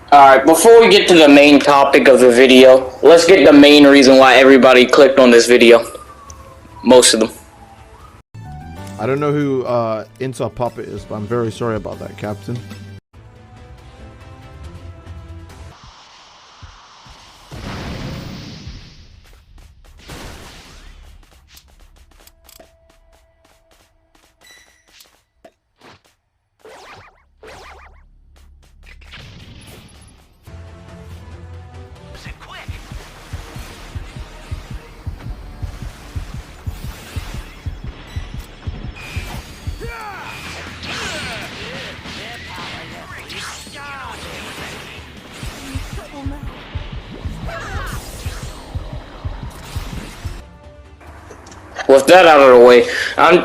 Alright, before we get to the main topic of the video, let's get the main reason why everybody clicked on this video. Most of them. I don't know who Intel Puppet is, but I'm very sorry about that, Captain. With that out of the way,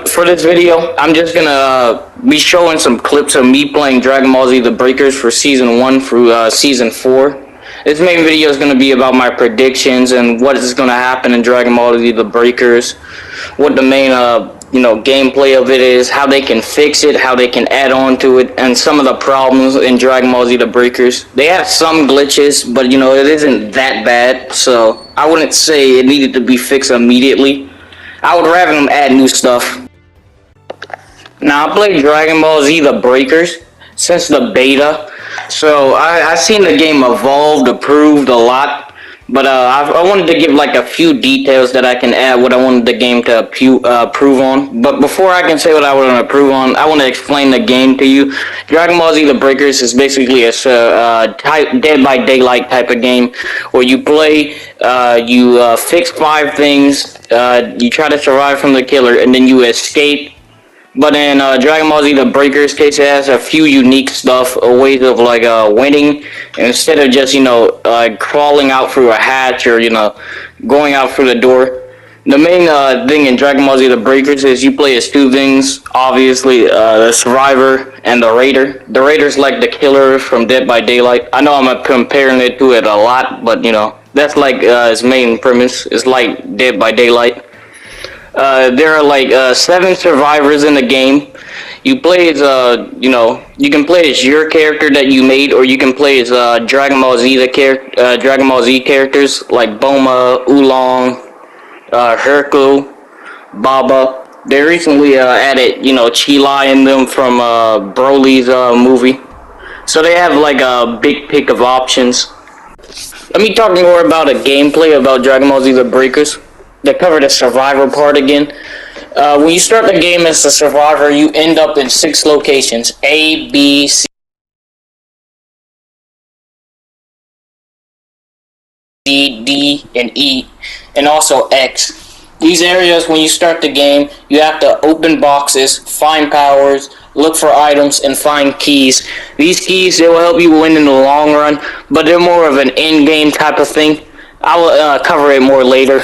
for this video, I'm just gonna be showing some clips of me playing Dragon Ball Z The Breakers for Season 1 through Season 4. This main video is gonna be about my predictions and what is gonna happen in Dragon Ball Z The Breakers, what the main gameplay of it is, how they can fix it, how they can add on to it, and some of the problems in Dragon Ball Z The Breakers. They have some glitches, but it isn't that bad, so I wouldn't say it needed to be fixed immediately. I would rather them add new stuff. Now, I played Dragon Ball Z The Breakers since the beta, so I've seen the game evolved, improved a lot, but I wanted to give like a few details that I can add what I wanted the game to improve on. But before I can say what I want to improve on, I want to explain the game to you. Dragon Ball Z The Breakers is basically a Dead by Daylight type of game where you play, you fix 5 things, you try to survive from the killer, and then you escape. But in Dragon Ball Z The Breakers case, it has a few unique stuff, ways of like winning, instead of just crawling out through a hatch or going out through the door. The main thing in Dragon Ball Z The Breakers is you play as 2 things, obviously, the Survivor and the Raider. The Raider's like the killer from Dead by Daylight. I know I'm comparing it to it a lot, but that's like its main premise. It's like Dead by Daylight. There are like 7 survivors in the game. You play as you can play as your character that you made, or you can play as Dragon Ball Z Dragon Ball Z characters like Bulma, Oolong, Hercule, Baba. They recently added Chi in them from Broly's movie, so they have like a big pick of options. Let me talk more about a gameplay about Dragon Ball Z The Breakers. They cover the survivor part again. When you start the game as a survivor, you end up in 6 locations: A, B, C, D, and E, and also X. These areas, when you start the game, you have to open boxes, find powers, look for items, and find keys. These keys, they will help you win in the long run, but they're more of an in-game type of thing. I will cover it more later.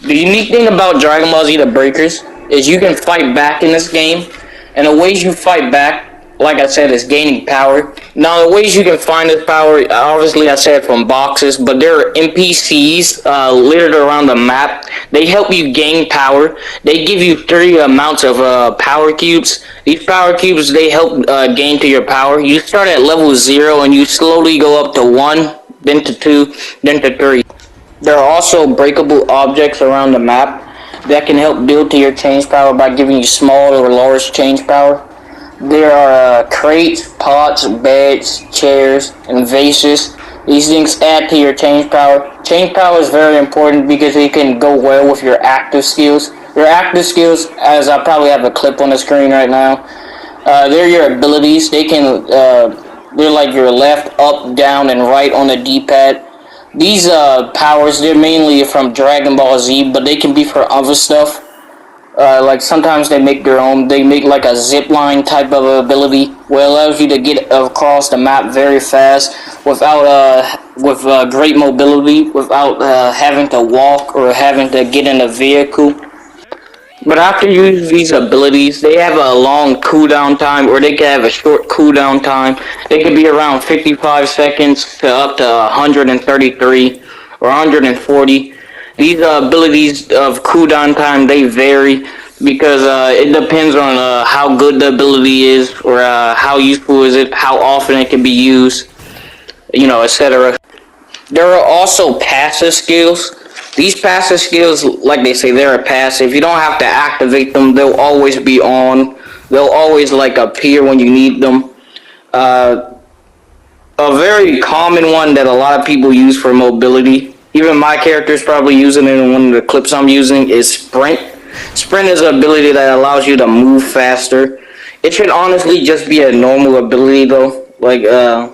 The unique thing about Dragon Ball Z The Breakers is you can fight back in this game, and the ways you fight back, like I said, is gaining power. Now, the ways you can find this power, obviously I said from boxes, but there are NPCs littered around the map. They help you gain power. They give you 3 amounts of power cubes. These power cubes, they help gain to your power. You start at level 0, and you slowly go up to 1, then to 2, then to 3. There are also breakable objects around the map that can help build to your change power by giving you small or large change power. There are crates, pots, beds, chairs, and vases. These things add to your change power. Change power is very important because it can go well with your active skills. Your active skills, as I probably have a clip on the screen right now, they're your abilities. They're like your left, up, down, and right on the D-pad. These powers, they're mainly from Dragon Ball Z, but they can be for other stuff. Like sometimes they make their own. They make like a zip line type of ability, where it allows you to get across the map very fast with great mobility, without having to walk or having to get in a vehicle. But after you use these abilities, they have a long cooldown time, or they can have a short cooldown time. They can be around 55 seconds to up to 133 or 140. These abilities of cooldown time, they vary because it depends on how good the ability is, or how useful is it, how often it can be used. etc. There are also passive skills. These passive skills, like they say, they're a passive. You don't have to activate them. They'll always be on. They'll always appear when you need them. Uh, a very common one that a lot of people use for mobility, even my character is probably using it in one of the clips I'm using, is sprint. Sprint is an ability that allows you to move faster. It should honestly just be a normal ability though, like a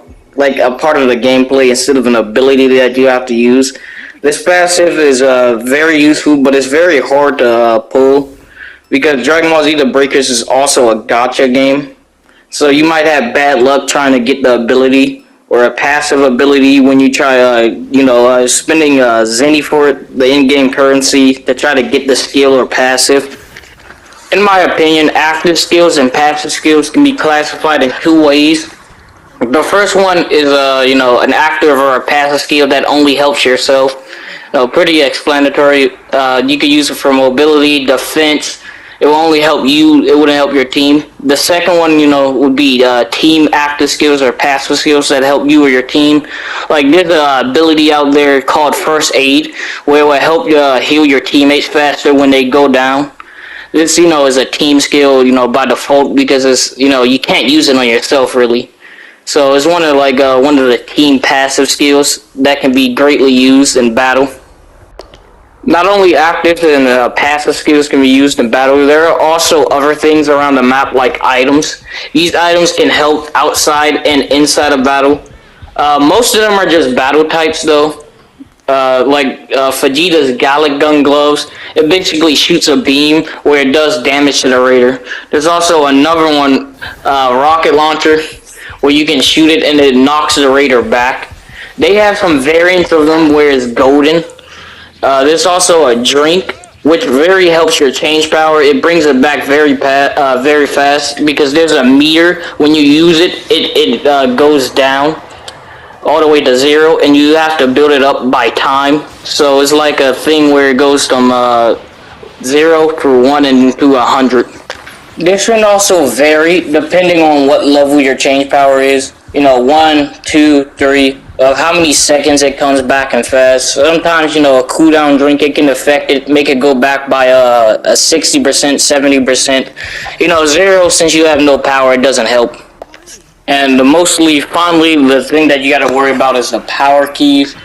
part of the gameplay instead of an ability that you have to use. This passive is very useful, but it's very hard to pull because Dragon Ball Z: The Breakers is also a gacha game. So you might have bad luck trying to get the ability or a passive ability when you try, spending zenny for it, the in-game currency, to try to get the skill or passive. In my opinion, active skills and passive skills can be classified in two ways. The first one is, an active or a passive skill that only helps yourself. Pretty explanatory. You could use it for mobility, defense. It will only help you. It wouldn't help your team. The second one, would be team active skills or passive skills that help you or your team. Like there's an ability out there called First Aid, where it will help you heal your teammates faster when they go down. This, is a team skill, by default because it's, you can't use it on yourself really. So it's one of the team passive skills that can be greatly used in battle. Not only active and passive skills can be used in battle, there are also other things around the map like items. These items can help outside and inside of battle. Most of them are just battle types though. Vegeta's Gallic Gun Gloves. It basically shoots a beam where it does damage to the raider. There's also another one, Rocket Launcher, where you can shoot it and it knocks the raider back. They have some variants of them where it's golden. There's also a drink, which very helps your change power. It brings it back very fast because there's a meter. When you use it, it goes down all the way to 0, and you have to build it up by time. So it's like a thing where it goes from 0 to 1 and to 100. This can also vary depending on what level your change power is. 1, 2, 3. Of how many seconds it comes back and fast. Sometimes, a cooldown drink, it can affect it, make it go back by a 60%, 70%. 0, since you have no power, it doesn't help. And finally, the thing that you gotta worry about is the power keys.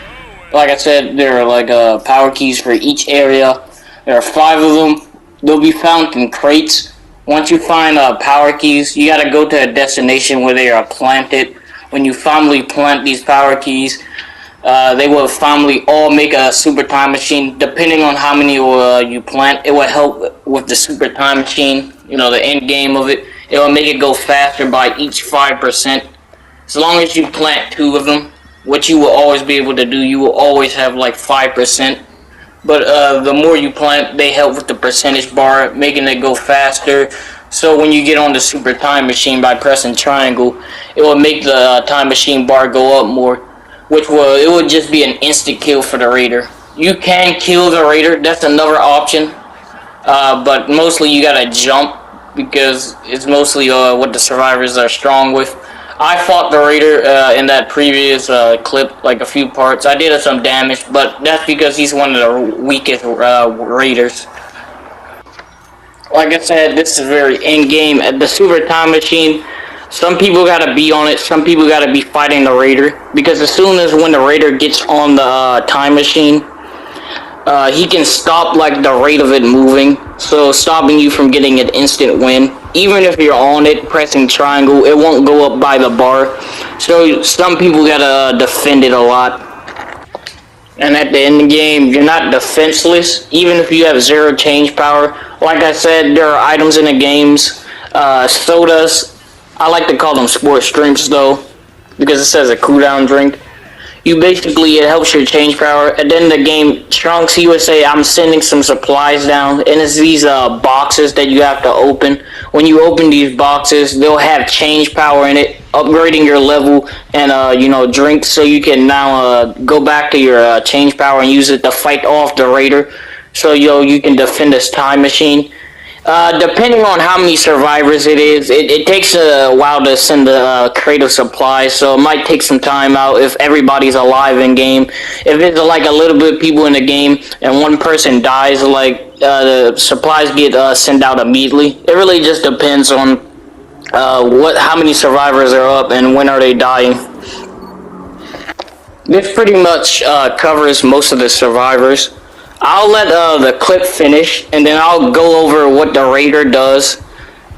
Like I said, there are power keys for each area. There are 5 of them. They'll be found in crates. Once you find power keys, you gotta go to a destination where they are planted. When you finally plant these power keys, they will finally all make a super time machine. Depending on how many you plant, it will help with the super time machine, the end game of it. It will make it go faster by each 5%. As long as you plant 2 of them, which you will always be able to do, you will always have 5%. But the more you plant, they help with the percentage bar, making it go faster. So when you get on the super time machine by pressing triangle, it will make the time machine bar go up more, it will just be an instant kill for the raider. You can kill the raider, that's another option, but mostly you gotta jump because it's mostly what the survivors are strong with. I fought the raider in that previous clip, a few parts. I did some damage, but that's because he's one of the weakest raiders. Like I said, this is very in-game. At the super time machine, some people gotta be on it, some people gotta be fighting the raider, because as soon as when the raider gets on the time machine, he can stop the rate of it moving, so stopping you from getting an instant win. Even if you're on it, pressing triangle, it won't go up by the bar, so some people gotta defend it a lot. And at the end of the game, you're not defenseless, even if you have 0 change power. Like I said, there are items in the games, sodas. I like to call them sports drinks though, because it says a cooldown drink. It helps your change power. At the end of the game, Trunks, he would say, I'm sending some supplies down, and it's these boxes that you have to open. When you open these boxes, they'll have change power in it, upgrading your level and drinks, so you can now go back to your change power and use it to fight off the raider. So you can defend this time machine. Depending on how many survivors it is, it takes a while to send a crate of supplies, so it might take some time out if everybody's alive in game. If it's like a little bit of people in the game and one person dies, like the supplies get sent out immediately. It really just depends on how many survivors are up and when are they dying. This pretty much covers most of the survivors. I'll let the clip finish, and then I'll go over what the raider does,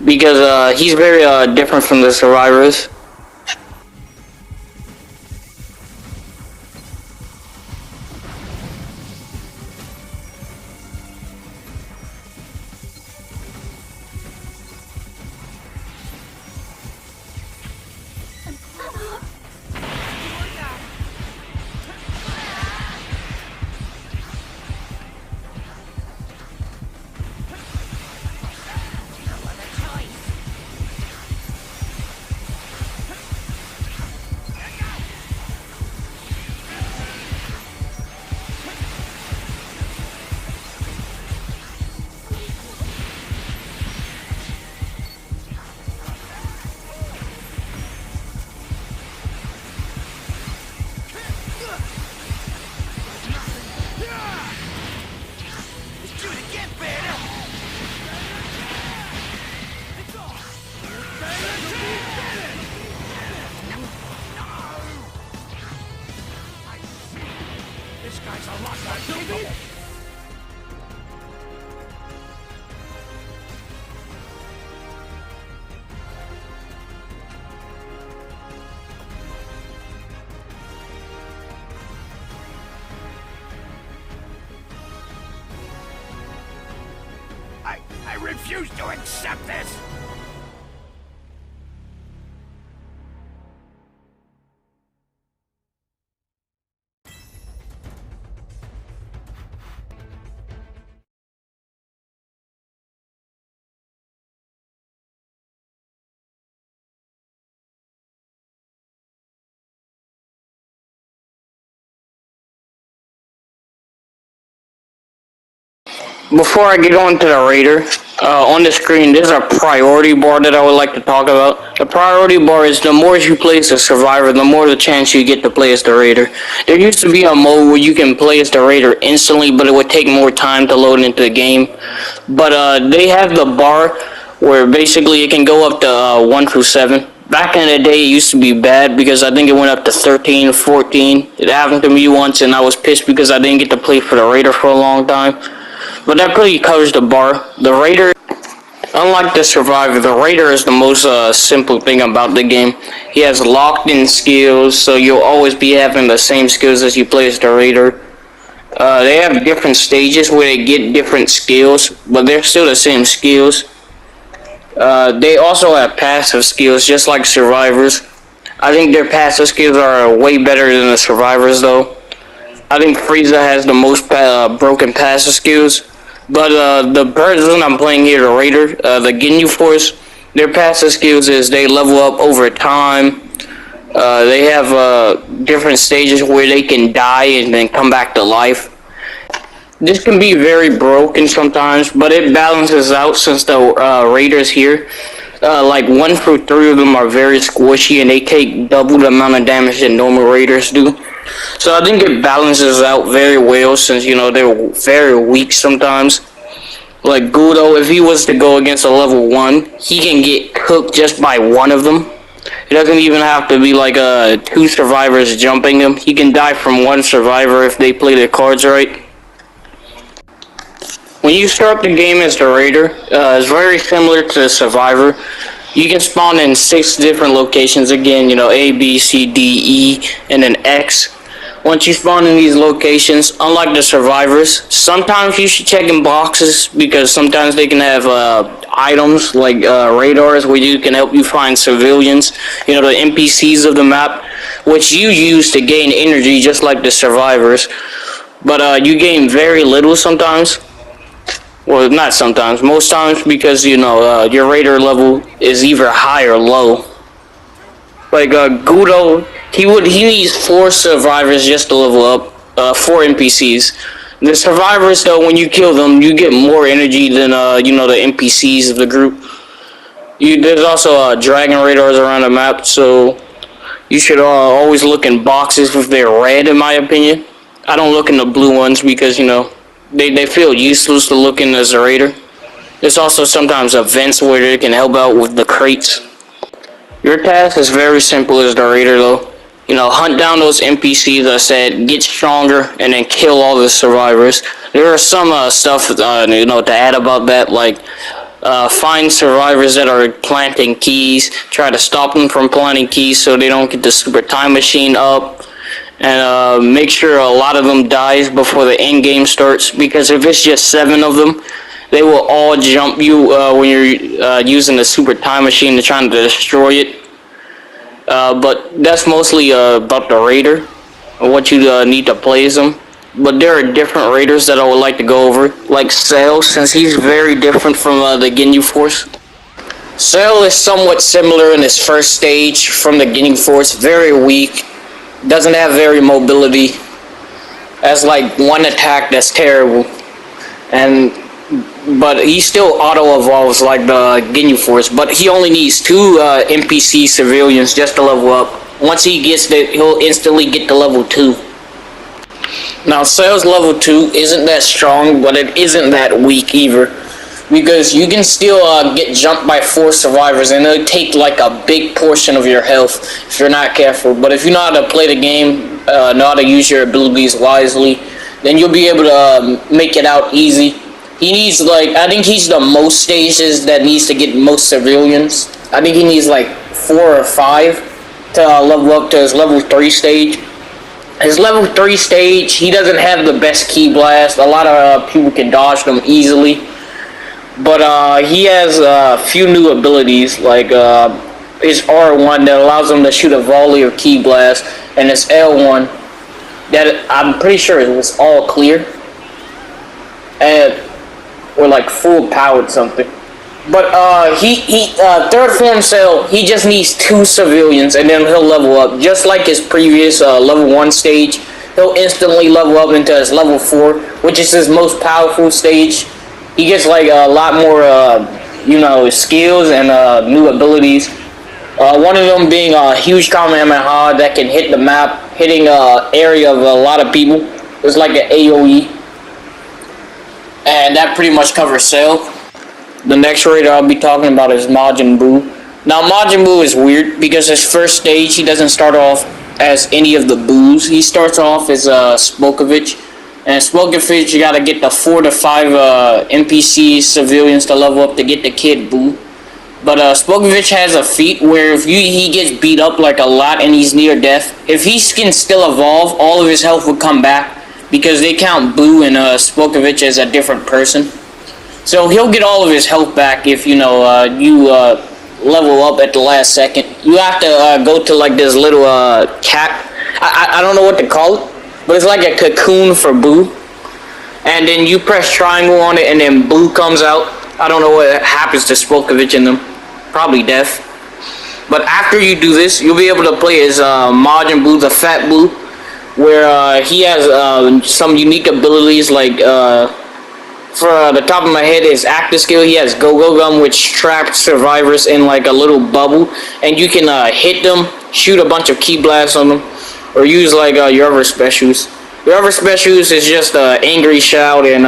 because he's very different from the survivors. I refuse to accept this! Before I get on to the raider, on the screen there's a priority bar that I would like to talk about. The priority bar is the more you play as a survivor, the more the chance you get to play as the raider. There used to be a mode where you can play as the raider instantly, but it would take more time to load into the game. But they have the bar where basically it can go up to 1 through 7. Back in the day, it used to be bad because I think it went up to 13, 14. It happened to me once, and I was pissed because I didn't get to play for the raider for a long time. But that pretty covers the bar. The raider, unlike the survivor, the raider is the most simple thing about the game. He has locked-in skills, so you'll always be having the same skills as you play as the raider. They have different stages where they get different skills, but they're still the same skills. They also have passive skills, just like survivors. I think their passive skills are way better than the survivors, though. I think Frieza has the most broken passive skills. But the person I'm playing here, the Raider, the Ginyu Force, their passive skills is they level up over time. They have different stages where they can die and then come back to life. This can be very broken sometimes, but it balances out since the Raiders here. Like 1 through 3 of them are very squishy and they take double the amount of damage that normal Raiders do. So I think it balances out very well since, you know, they're very weak sometimes. Like Gudo, if he was to go against a level 1, he can get cooked just by one of them. It doesn't even have to be like 2 survivors jumping him. He can die from 1 survivor if they play their cards right. When you start the game as the Raider, it's very similar to the Survivor. You can spawn in 6 different locations again, you know, A, B, C, D, E, and then X. Once you spawn in these locations, unlike the survivors, sometimes you should check in boxes because sometimes they can have items like radars where you can help you find civilians, you know, the NPCs of the map, which you use to gain energy just like the survivors. But you gain very little sometimes. Well, not sometimes, most times, because, you know, your raider level is either high or low. Like Gudo, he needs 4 survivors just to level up, 4 NPCs. The survivors, though, when you kill them, you get more energy than you know, the NPCs of the group. There's also dragon radars around the map, so you should always look in boxes if they're red, in my opinion. I don't look in the blue ones because, you know, they feel useless to look in as a raider. There's also sometimes events where they can help out with the crates. Your task is very simple as the raider, though. You know, hunt down those NPCs I said, get stronger, and then kill all the survivors. There are some stuff, you know, to add about that, like find survivors that are planting keys, try to stop them from planting keys so they don't get the super time machine up, and make sure a lot of them dies before the end game starts, because if it's just 7 of them, they will all jump you when you're using the super time machine to trying to destroy it. But that's mostly about the raider, what you need to play as them. But there are different raiders that I would like to go over, like Sail, since he's very different from the Ginyu Force. Sail is somewhat similar in his first stage from the Ginyu Force, very weak, doesn't have very mobility, has like 1 attack that's terrible, but he still auto-evolves like the Ginyu Force, but he only needs 2 NPC civilians just to level up. Once he gets there, he'll instantly get to level 2. Now, Sail's level 2 isn't that strong, but it isn't that weak either, because you can still get jumped by 4 survivors, and it'll take like a big portion of your health if you're not careful. But if you know how to play the game, know how to use your abilities wisely, then you'll be able to make it out easy. He needs like, I think he's the most stages that needs to get most civilians. I think he needs like 4 or 5 to level up to his level 3 stage. His level 3 stage, he doesn't have the best key blast. A lot of people can dodge them easily. But he has a few new abilities, like his R1 that allows him to shoot a volley of key blast, and his L1 that I'm pretty sure it was all clear. Or like full powered something. But third form Sail, he just needs 2 civilians and then he'll level up. Just like his previous level 1 stage, he'll instantly level up into his level 4, which is his most powerful stage. He gets like a lot more, you know, skills and new abilities. One of them being a huge Kamehameha that can hit the map, hitting area of a lot of people. It's like an AoE. And that pretty much covers Sail. The next raider I'll be talking about is Majin Buu. Now Majin Buu is weird because his first stage he doesn't start off as any of the Boos. He starts off as Spokovich. And Spokovich you gotta get the 4 to 5 NPC civilians to level up to get the Kid Buu. But Spokovich has a feat where if he gets beat up like a lot and he's near death, if he can still evolve, all of his health will come back. Because they count Buu and Spokovich as a different person. So he'll get all of his health back if, you know, you level up at the last second. You have to go to like this little cat. I don't know what to call it, but it's like a cocoon for Buu. And then you press triangle on it and then Buu comes out. I don't know what happens to Spokovich in them. Probably death. But after you do this, you'll be able to play as Majin Buu, the Fat Buu. Where he has some unique abilities, like for the top of my head, his active skill, he has Go-Go Gun, which traps survivors in like a little bubble, and you can hit them, shoot a bunch of key blasts on them, or use like your other specials. Your other specials is just Angry Shout and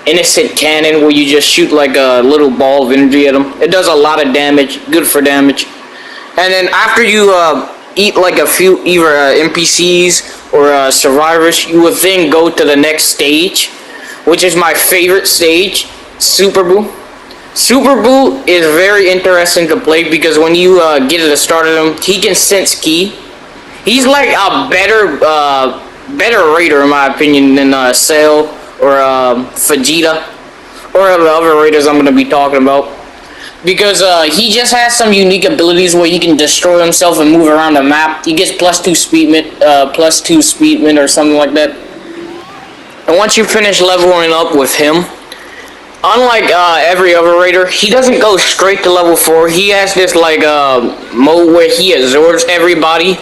Innocent Cannon, where you just shoot like a little ball of energy at them. It does a lot of damage, good for damage. And then after you eat like a few either NPCs or survivors, you will then go to the next stage, which is my favorite stage, Super Buu. Super Buu is very interesting to play because when you get at the start of him, he can sense ki. He's like a better raider in my opinion than Sail or Vegeta or the other raiders I'm going to be talking about. Because he just has some unique abilities where he can destroy himself and move around the map. He gets +2 speedment or something like that. And once you finish leveling up with him, unlike every other raider, he doesn't go straight to level 4. He has this like mode where he absorbs everybody,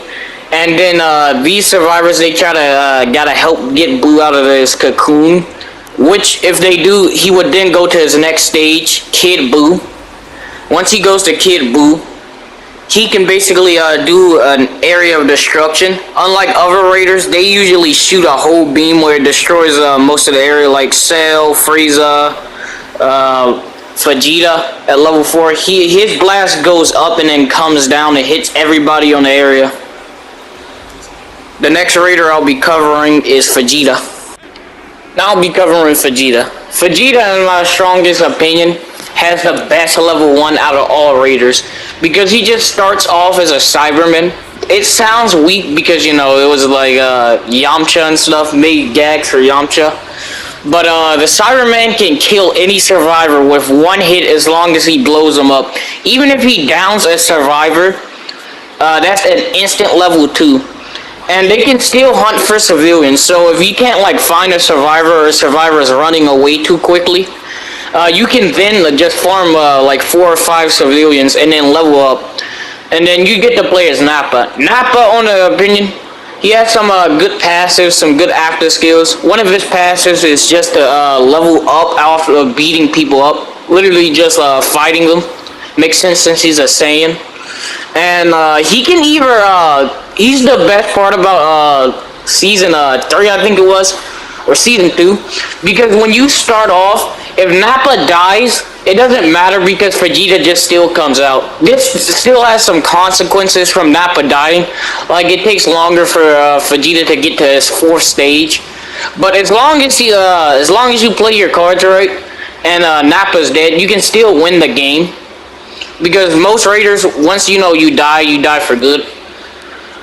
And then these survivors, they try to gotta help get Boo out of this cocoon. Which, if they do, he would then go to his next stage, Kid Boo. Once he goes to Kid Boo, he can basically do an area of destruction. Unlike other raiders, they usually shoot a whole beam where it destroys most of the area, like Cell, Frieza, Vegeta at level 4. His blast goes up and then comes down and hits everybody on the area. The next raider I'll be covering is Vegeta. Now I'll be covering Vegeta. Vegeta, in my strongest opinion, has the best level 1 out of all raiders, because he just starts off as a Cyberman. It sounds weak because, you know, it was like Yamcha and stuff, made gags for Yamcha. But the Cyberman can kill any survivor with one hit as long as he blows them up. Even if he downs a survivor, that's an instant level 2. And they can still hunt for civilians, so if you can't like find a survivor, or a survivor is running away too quickly, you can then just farm like 4 or 5 civilians and then level up. And then you get to play as Nappa. Nappa, on the opinion, he has some good passives, some good after skills. One of his passives is just to level up off of beating people up. Literally just fighting them. Makes sense since he's a Saiyan. And he can either, he's the best part about season 3, I think it was, or season 2, because when you start off, if Nappa dies, it doesn't matter because Vegeta just still comes out. This still has some consequences from Nappa dying, like it takes longer for Vegeta to get to his 4th stage, but as long as you play your cards right, and Nappa's dead, you can still win the game. Because most raiders, once you know you die for good.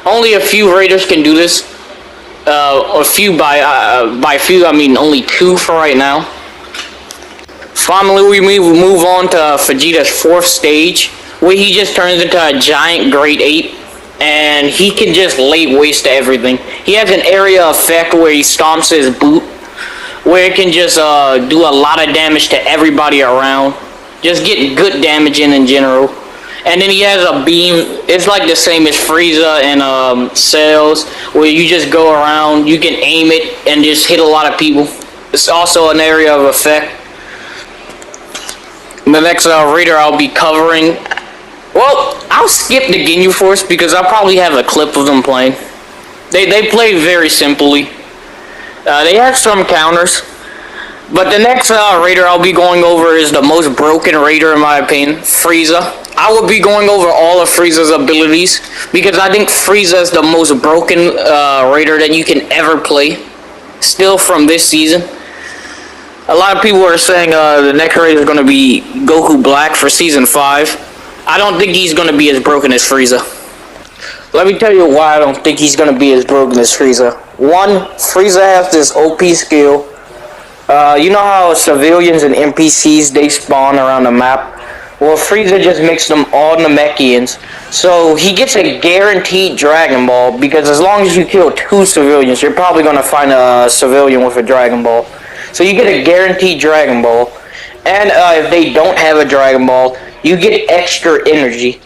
Only a few raiders can do this. Or few by few, I mean only 2 for right now. Finally, we move on to Vegeta's 4th stage, where he just turns into a giant great ape, and he can just lay waste to everything. He has an area effect where he stomps his boot, where it can just do a lot of damage to everybody around. Just get good damage in general. And then he has a beam. It's like the same as Frieza and Cells, where you just go around, you can aim it and just hit a lot of people. It's also an area of effect. The next raider I'll be covering, well, I'll skip the Ginyu Force because I'll probably have a clip of them playing. They play very simply. They have some counters. But the next raider I'll be going over is the most broken raider in my opinion, Frieza. I will be going over all of Frieza's abilities because I think Frieza is the most broken raider that you can ever play. Still from this season. A lot of people are saying the next raider is going to be Goku Black for season 5. I don't think he's going to be as broken as Frieza. Let me tell you why I don't think he's going to be as broken as Frieza. One, Frieza has this OP skill. You know how civilians and NPCs, they spawn around the map? Well, Frieza just makes them all Namekians. So he gets a guaranteed Dragon Ball, because as long as you kill 2 civilians, you're probably going to find a civilian with a Dragon Ball. So you get a guaranteed Dragon Ball. And if they don't have a Dragon Ball, you get extra energy.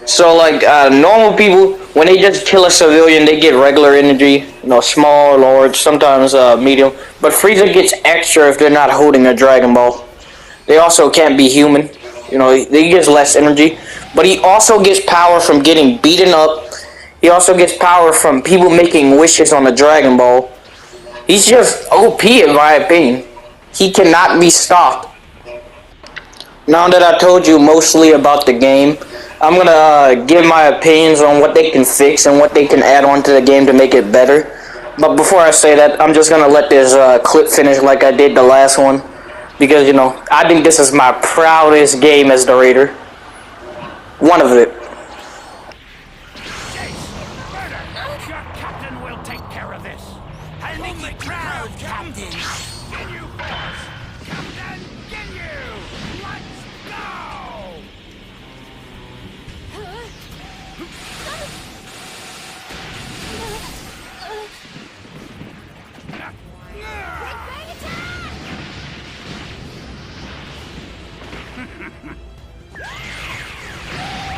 So like normal people, when they just kill a civilian, they get regular energy, you know, small, large, sometimes medium. But Frieza gets extra if they're not holding a Dragon Ball. They also can't be human, you know, they get less energy. But he also gets power from getting beaten up. He also gets power from people making wishes on the Dragon Ball. He's just OP in my opinion. He cannot be stopped. Now that I told you mostly about the game, I'm gonna give my opinions on what they can fix and what they can add on to the game to make it better. But before I say that, I'm just gonna let this clip finish like I did the last one, because you know, I think this is my proudest game as the Raider. One of it. Your captain will take care of this. I'll make you proud, Captain. Ginyu Force! Captain Ginyu! Let's go!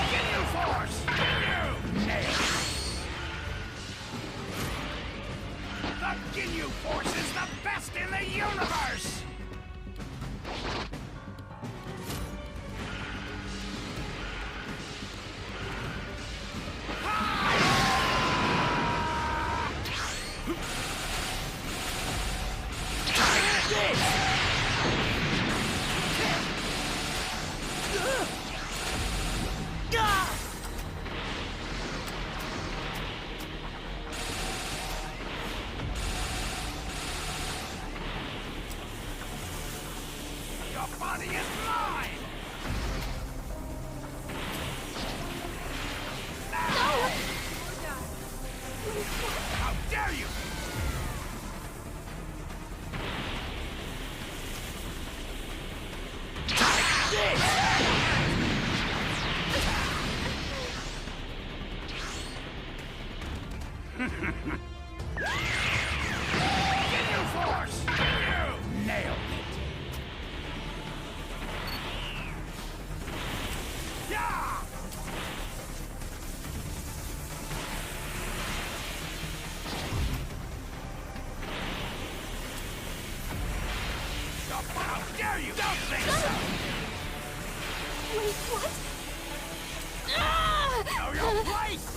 Ginyu Force! Ginyu! Nail! Ginyu Force is the best in the universe! Your body is mine! How dare you! Ginyu Force! You nailed it! Yeah! How dare you! Don't think so! Wait, what? Know your place!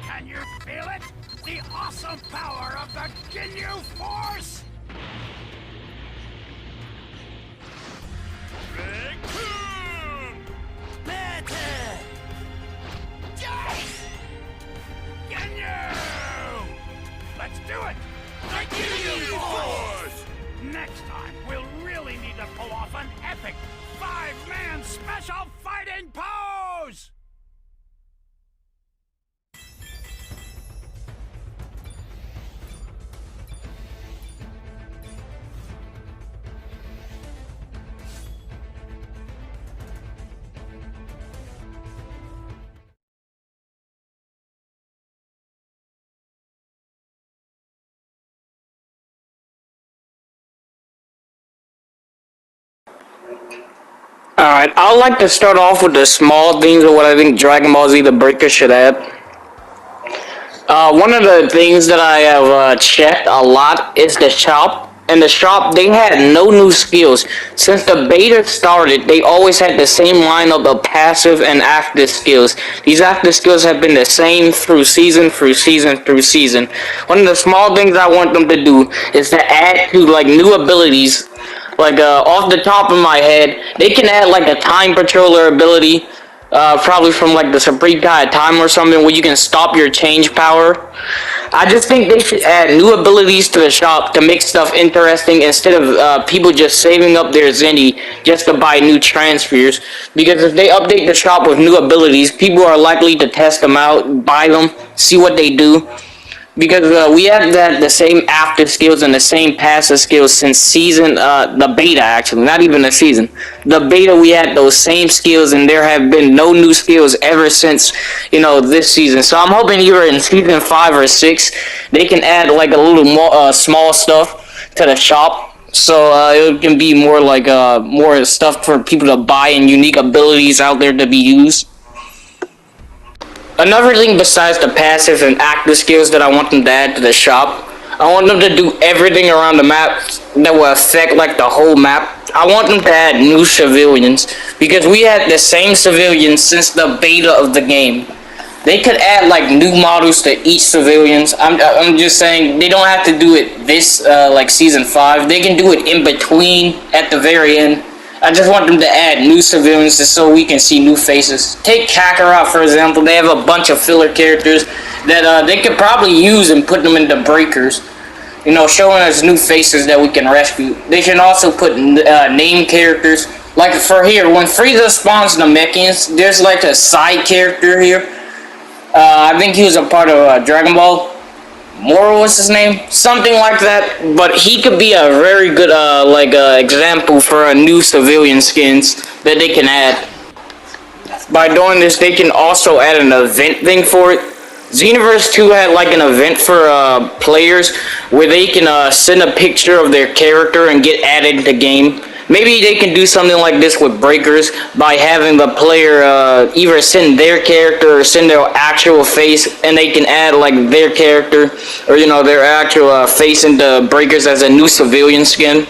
Can you feel it? The awesome power of the Ginyu Force! Big boom! Better! Yes! Ginyu! Let's do it! The Ginyu Force! Next time, we'll really need to pull off an epic 5-man special fighting pose! Alright, I'd like to start off with the small things of what I think Dragon Ball Z the Breaker should add. One of the things that I have checked a lot is the shop. In the shop, they had no new skills. Since the beta started, they always had the same lineup of passive and active skills. These active skills have been the same through season. One of the small things I want them to do is to add to like new abilities. Like off the top of my head, they can add like a time patroller ability, probably from like the Supreme Kai Time or something, where you can stop your change power. I just think they should add new abilities to the shop to make stuff interesting instead of people just saving up their zenny just to buy new transfers. Because if they update the shop with new abilities, people are likely to test them out, buy them, see what they do. Because we have the same active skills and the same passive skills since season, the beta actually, not even the season. The beta we had those same skills and there have been no new skills ever since, this season. So I'm hoping either in season 5 or 6, they can add like a little more small stuff to the shop. So it can be more like more stuff for people to buy and unique abilities out there to be used. Another thing besides the passive and active skills that I want them to add to the shop, I want them to do everything around the map that will affect like the whole map. I want them to add new civilians, because we had the same civilians since the beta of the game. They could add like new models to each civilians. I'm just saying they don't have to do it this like season 5. They can do it in between at the very end. I just want them to add new civilians just so we can see new faces. Take Kakarot, for example. They have a bunch of filler characters that they could probably use and put them into breakers. Showing us new faces that we can rescue. They should also put name characters. Like for here, when Frieza spawns the Namekians, there's like a side character here. I think he was a part of Dragon Ball. Moro was his name, something like that. But he could be a very good example for a new civilian skins that they can add. By doing this, they can also add an event thing for it. Xenoverse 2 had like an event for players where they can send a picture of their character and get added to the game. Maybe they can do something like this with breakers by having the player either send their character or send their actual face, and they can add like their character or their actual face into breakers as a new civilian skin.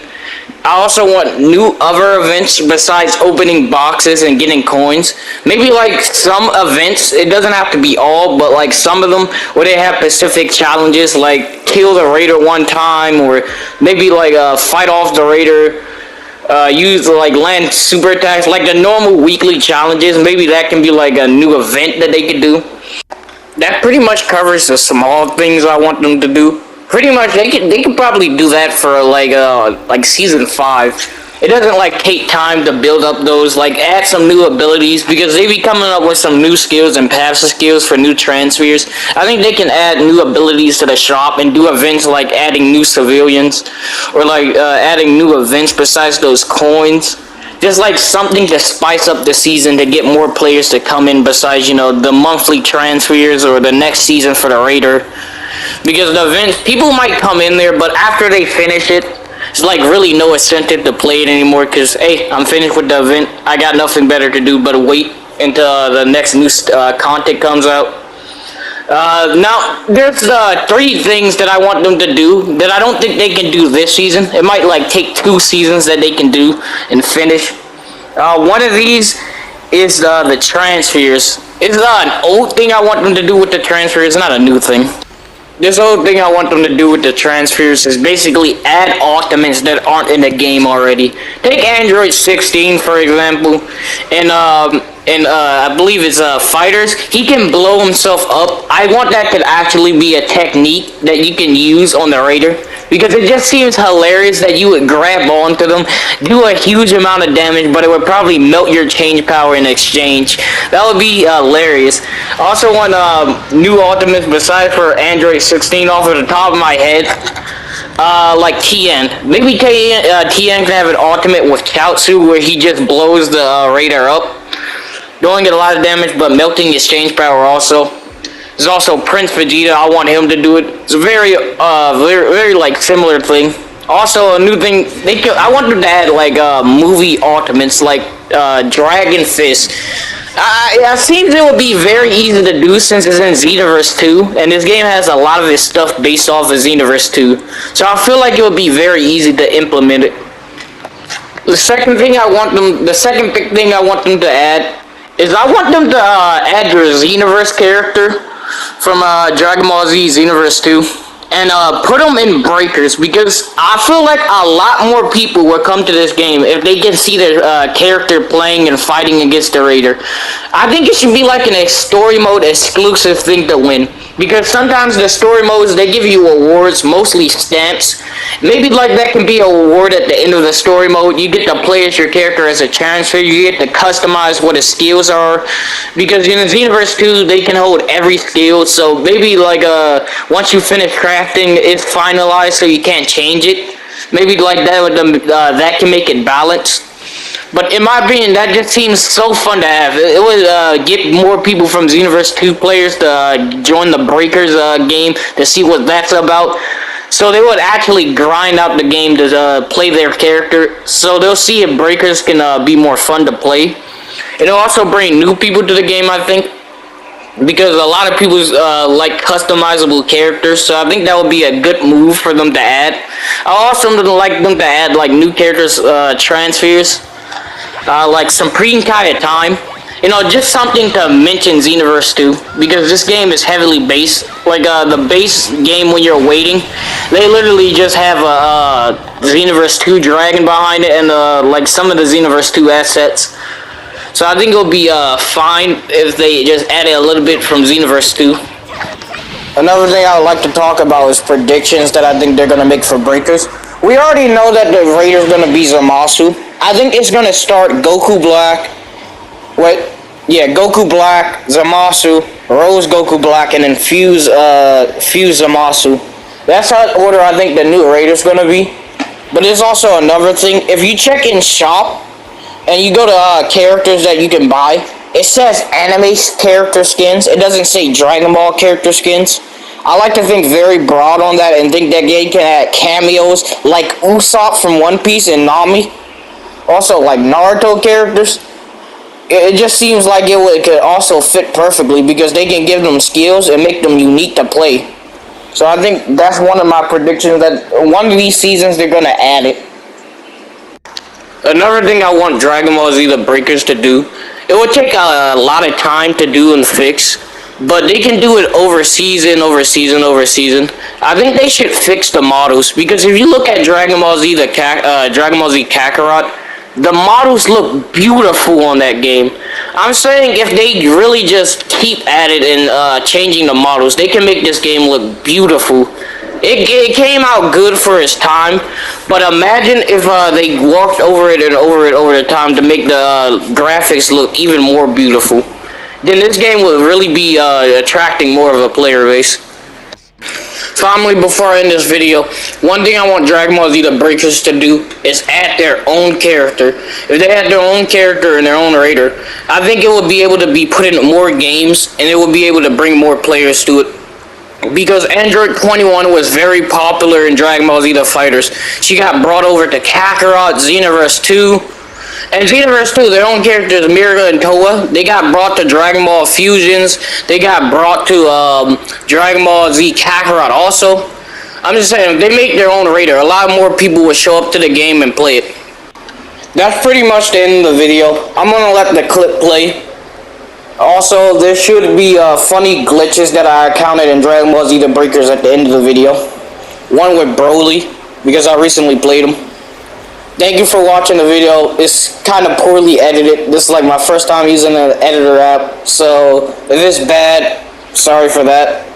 I also want new other events besides opening boxes and getting coins. Maybe like some events, it doesn't have to be all, but like some of them where they have specific challenges like kill the raider one time, or maybe like fight off the raider, use like land super attacks, like the normal weekly challenges. Maybe that can be like a new event that they could do. That pretty much covers the small things I want them to do. Pretty much, they could probably do that for like season 5. It doesn't like take time to build up those, like add some new abilities, because they be coming up with some new skills and passive skills for new transfers. I think they can add new abilities to the shop and do events like adding new civilians, or like adding new events besides those coins. Just like something to spice up the season to get more players to come in besides the monthly transfers or the next season for the raider. Because the event, people might come in there, but after they finish it, it's like really no incentive to play it anymore, because hey, I'm finished with the event, I got nothing better to do but wait until the next new content comes out. Now, there's 3 things that I want them to do that I don't think they can do this season. It might like take 2 seasons that they can do and finish. One of these is the transfers. It's an old thing I want them to do with the transfers, not a new thing. This whole thing I want them to do with the transfers is basically add ultimates that aren't in the game already. Take Android 16 for example, and I believe it's fighters. He can blow himself up. I want that to actually be a technique that you can use on the raider, because it just seems hilarious that you would grab onto them, do a huge amount of damage, but it would probably melt your change power in exchange. That would be hilarious. Also want new ultimates besides for Android 16 off of the top of my head. Like Tien. Maybe Tien can have an ultimate with Chaozu where he just blows the raider up. Don't get a lot of damage, but melting exchange power also. There's also Prince Vegeta. I want him to do it. It's a very, very like similar thing. Also, a new thing. I want them to add like movie ultimates, like Dragon Fist. It seems it would be very easy to do since it's in Xenoverse 2, and this game has a lot of its stuff based off of Xenoverse 2. So I feel like it would be very easy to implement it. The second big thing I want them to add is I want them to add your Xenoverse character from Dragon Ball Z Xenoverse 2 and put them in breakers, because I feel like a lot more people will come to this game if they can see their character playing and fighting against the raider. I think it should be like a story mode exclusive thing to win, because sometimes the story modes, they give you awards, mostly stamps. Maybe like that can be an award at the end of the story mode. You get to play as your character as a transfer. You get to customize what his skills are, because in Xenoverse 2 they can hold every skill. So maybe like once you finish crafting, it's finalized, so you can't change it. Maybe like that that can make it balanced. But in my opinion, that just seems so fun to have. It would get more people from Xenoverse 2 players to join the Breakers game to see what that's about. So they would actually grind out the game to play their character. So they'll see if Breakers can be more fun to play. It'll also bring new people to the game, I think, because a lot of people like customizable characters. So I think that would be a good move for them to add. I also like them to add like new characters transfers. Like Supreme Kai of Time. Just something to mention Xenoverse 2, because this game is heavily based. Like the base game when you're waiting, they literally just have a Xenoverse 2 dragon behind it and like some of the Xenoverse 2 assets. So I think it'll be fine if they just added a little bit from Xenoverse 2. Another thing I would like to talk about is predictions that I think they're going to make for Breakers. We already know that the Raider's going to be Zamasu. I think it's going to start Goku Black. Goku Black, Zamasu, Rose Goku Black, and then fuse Zamasu. That's how order I think the new Raider's going to be. But there's also another thing. If you check in shop and you go to characters that you can buy, it says anime character skins. It doesn't say Dragon Ball character skins. I like to think very broad on that and think that they can add cameos like Usopp from One Piece and Nami. Also, like Naruto characters, it just seems like it could also fit perfectly because they can give them skills and make them unique to play. So I think that's one of my predictions that one of these seasons they're gonna add it. Another thing I want Dragon Ball Z the Breakers to do, it would take a lot of time to do and fix, but they can do it over season, over season, over season. I think they should fix the models because if you look at Dragon Ball Z, Dragon Ball Z Kakarot, the models look beautiful on that game. I'm saying if they really just keep at it and changing the models, they can make this game look beautiful. It came out good for its time, but imagine if they worked over it and over it over the time to make the graphics look even more beautiful. Then this game would really be attracting more of a player base. Finally, before I end this video, one thing I want Dragon Ball Z the Breakers to do is add their own character. If they had their own character and their own raider, I think it would be able to be put in more games and it would be able to bring more players to it. Because Android 21 was very popular in Dragon Ball Z the Fighters. She got brought over to Kakarot, Xenoverse 2. And Xenoverse 2, their own characters, Mira and Toa, they got brought to Dragon Ball Fusions. They got brought to Dragon Ball Z Kakarot also. I'm just saying, if they make their own raider, a lot more people will show up to the game and play it. That's pretty much the end of the video. I'm gonna let the clip play. Also, there should be funny glitches that I counted in Dragon Ball Z the Breakers at the end of the video. One with Broly, because I recently played him. Thank you for watching the video. It's kind of poorly edited. This is like my first time using an editor app, so if it's bad, sorry for that.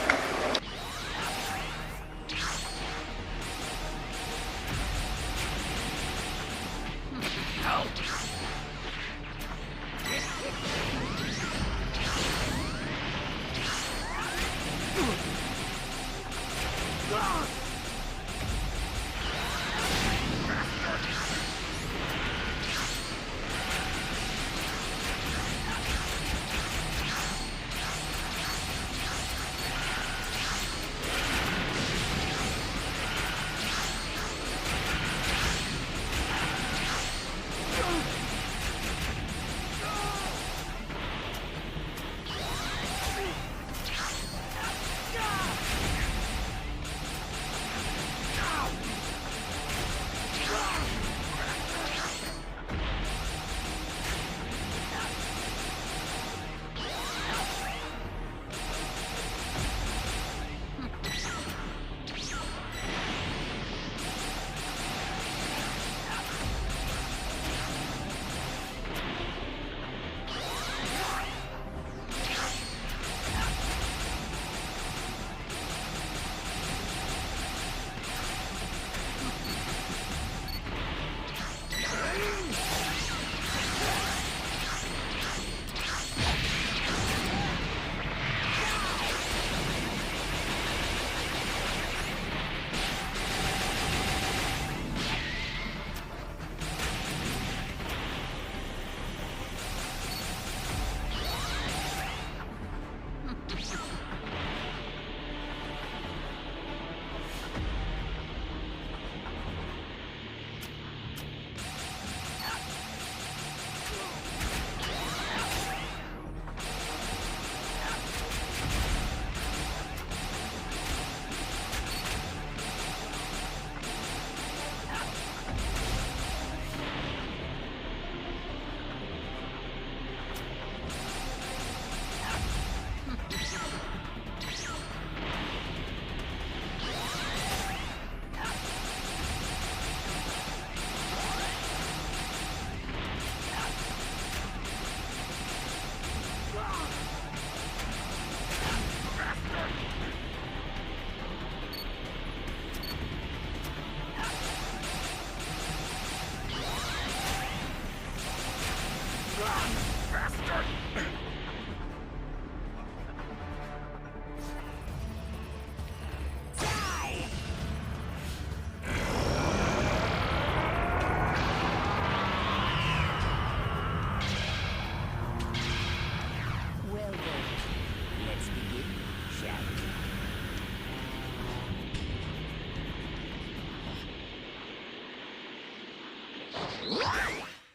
Wow.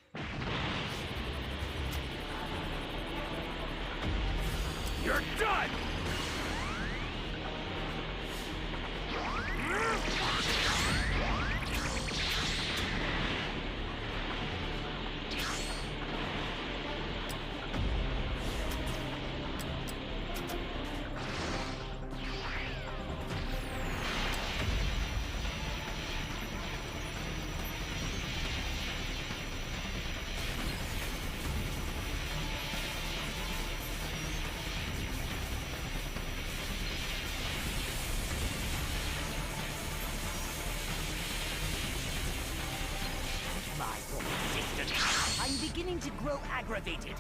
You're done! My poor assistant. I'm beginning to grow aggravated.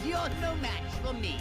You're no match for me.